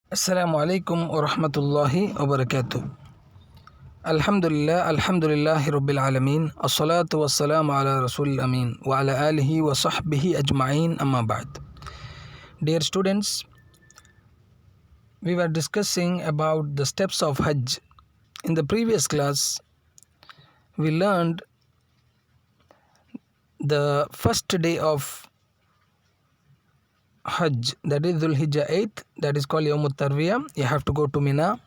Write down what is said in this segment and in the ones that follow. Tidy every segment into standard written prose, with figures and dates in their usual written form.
Assalamu alaikum wa rahmatullahi wa barakatuh. Alhamdulillahi rabbil alameen. As-salatu was-salamu ala rasulil ameen wa ala alihi wa sahbihi ajma'in amma ba'd. Dear students, we were discussing about the steps of Hajj. In the previous class, we learned the first day of Hajj, that is Dhul Hijjah 8th, that is called Yawm Tarwiyah. You have to go to Mina.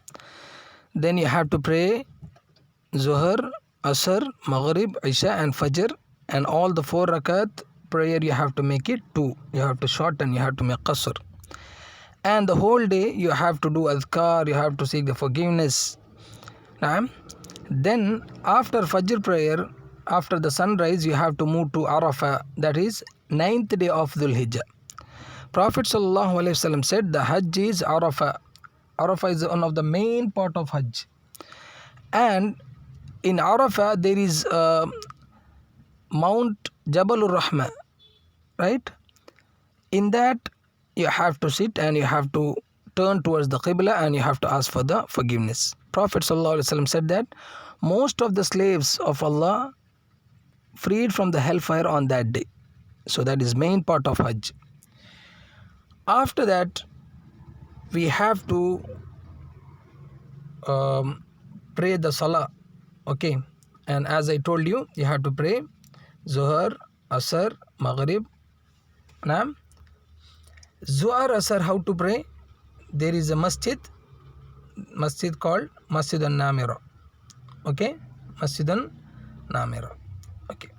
Then you have to pray Zuhr, Asr, Maghrib, Isha and Fajr, and all the 4 rakat prayer you have to make it 2. You have to shorten, you have to make qasr. And the whole day you have to do adhkar, you have to seek the forgiveness. Then after Fajr prayer, after the sunrise, you have to move to Arafah, that is 9th day of Dhul Hijjah. Prophet ﷺ said the Hajj is Arafah. Arafah is one of the main part of Hajj. And in Arafah there is Mount Jabalur Rahma, right? In that you have to sit and you have to turn towards the Qibla and you have to ask for the forgiveness. Prophet ﷺ said that most of the slaves of Allah freed from the hellfire on that day. So that is main part of Hajj. After that, we have to pray the Salah, okay? And as I told you, you have to pray Zuhr, Asr, Maghrib. Now, Zuhr, Asr, how to pray? There is a masjid called Masjid al-Namira, okay? Masjid al-Namira, okay?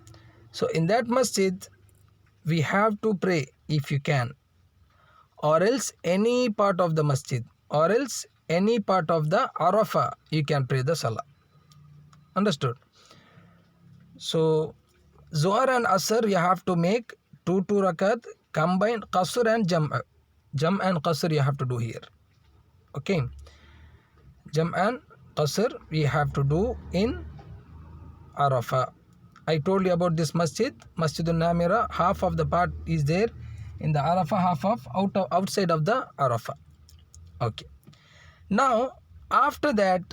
So in that masjid, we have to pray if you can, or else any part of the masjid, or else any part of the Arafah, you can pray the Salah. Understood? So Zuhr and Asr you have to make 2 rakat, combined Qasr and Jam'. Jam' and Qasr you have to do here. Okay? Jam' and Qasr we have to do in Arafah. I told you about this masjid, Masjid al-Namira. Half of the part is there in the Arafah, half of outside of the Arafah. Okay. Now, after that,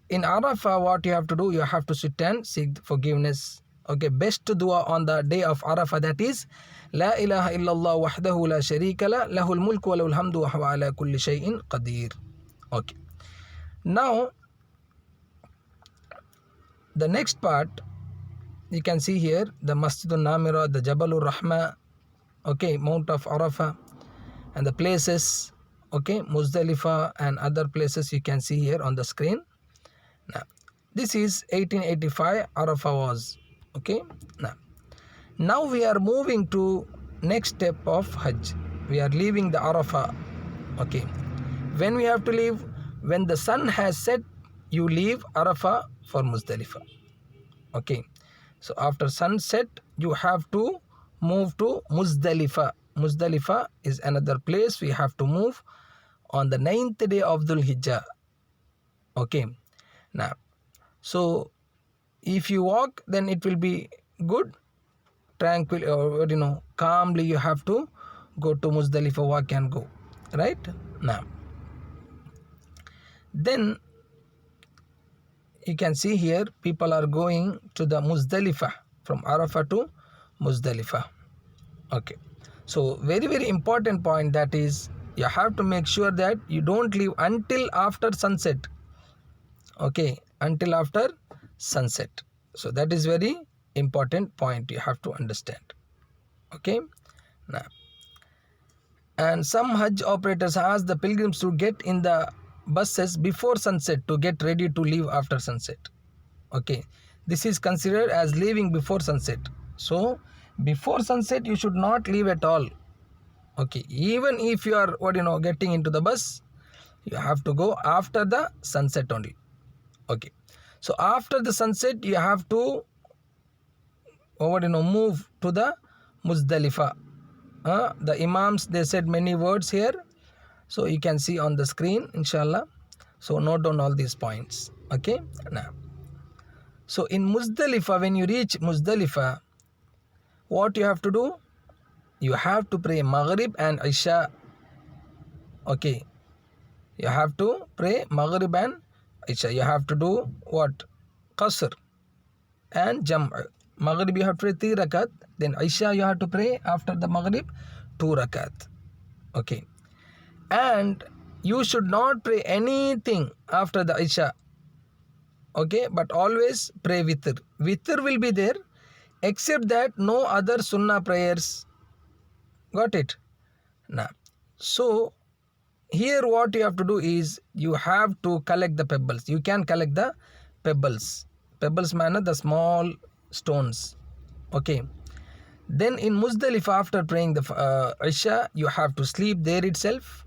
in Arafah, what you have to do, you have to sit and seek forgiveness. Okay, best dua on the day of Arafah, that is, La ilaha illallah wahdahu la sharika la, lahul mulku wa lahul hamdu wa huwa ala kulli shay'in qadir. Okay. Now, the next part, you can see here, the Masjid al-Namira, the Jabalur Rahma, okay, Mount of Arafah, and the places, okay, Muzdalifah and other places you can see here on the screen. Now, this is 1885 Arafah was, okay. Now we are moving to next step of Hajj. We are leaving the Arafah, okay. When we have to leave, when the sun has set, you leave Arafah for Muzdalifah, okay. So after sunset, you have to move to Muzdalifah. Muzdalifah is another place we have to move on the 9th day of Dhul Hijjah. Okay. Now, so if you walk, then it will be good, tranquil, or calmly you have to go to Muzdalifah, walk and go. Right? Now, then you can see here people are going to the Muzdalifah, from Arafah to Muzdalifah. Okay. So very, very important point, that is, you have to make sure that you don't leave until after sunset. Okay, until after sunset. So that is very important point you have to understand. Okay. Now, and some Hajj operators ask the pilgrims to get in the buses before sunset to get ready to leave after sunset. Okay, this is considered as leaving before sunset. So before sunset you should not leave at all. Okay, even if you are getting into the bus, you have to go after the sunset only. Okay, so after the sunset you have to move to the Muzdalifah. The Imams, they said many words here, so you can see on the screen, inshallah. So note down all these points. Okay. Now, so in Muzdalifah, when you reach Muzdalifah, what you have to do? You have to pray Maghrib and Isha. Okay. You have to pray Maghrib and Isha. You have to do what? Qasr and Jam'. Maghrib you have to pray 3 rakat. Then Isha you have to pray after the Maghrib 2 rakat. Okay. And you should not pray anything after the Isha. Okay. But always pray witr. Witr will be there, except that no other sunnah prayers. Got it? Now, so here what you have to do is you have to collect the pebbles. You can collect the pebbles. Pebbles mean the small stones. Okay. Then in Muzdalifah, after praying the Isha, you have to sleep there itself,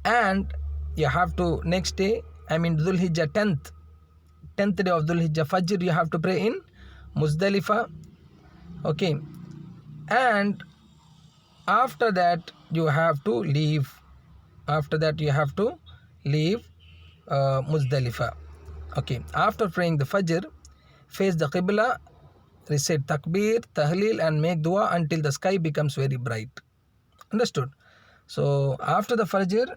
and you have to next day, Dhul Hijjah 10th day of Dhul Hijjah Fajr, you have to pray in Muzdalifah. Okay. And after that you have to leave. After that you have to leave Muzdalifah. Okay. After praying the Fajr, face the Qibla, recite Takbir, Tahleel and make dua until the sky becomes very bright. Understood? So after the Fajr,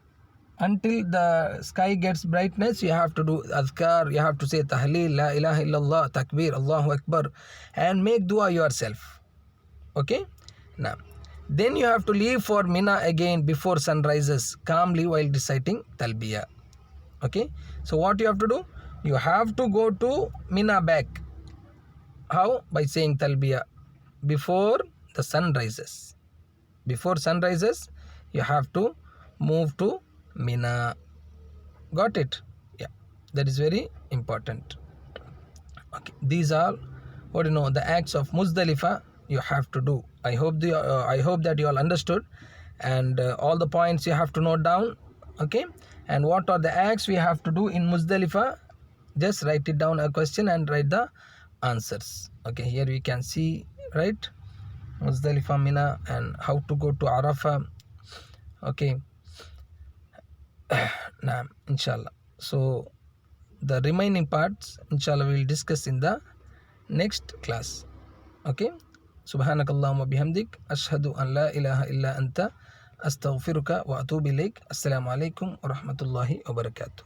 until the sky gets brightness, you have to do Adhkar, you have to say Tahleel, La ilaha illallah, Takbir, Allahu Akbar, and make dua yourself. Okay? Now, then you have to leave for Mina again before sun rises, calmly while reciting Talbiyah. Okay? So what you have to do? You have to go to Mina back. How? By saying Talbiyah before the sun rises. Before sun rises, you have to move to Mina. Got it? Yeah, that is very important. Okay, these are the acts of Muzdalifah you have to do. I hope that you all understood, and all the points you have to note down. Okay, and what are the acts we have to do in Muzdalifah? Just write it down, a question, and write the answers. Okay, here we can see, right, Muzdalifah, Mina, and how to go to Arafah. Okay. Now, inshallah. So the remaining parts, inshallah, we will discuss in the next class. Okay. Subhanakallahumma bihamdik, ashhadu an la ilaha illa anta, astaghfiruka wa atubu ilaik. Assalamu alaikum wa rahmatullahi wa barakatuh.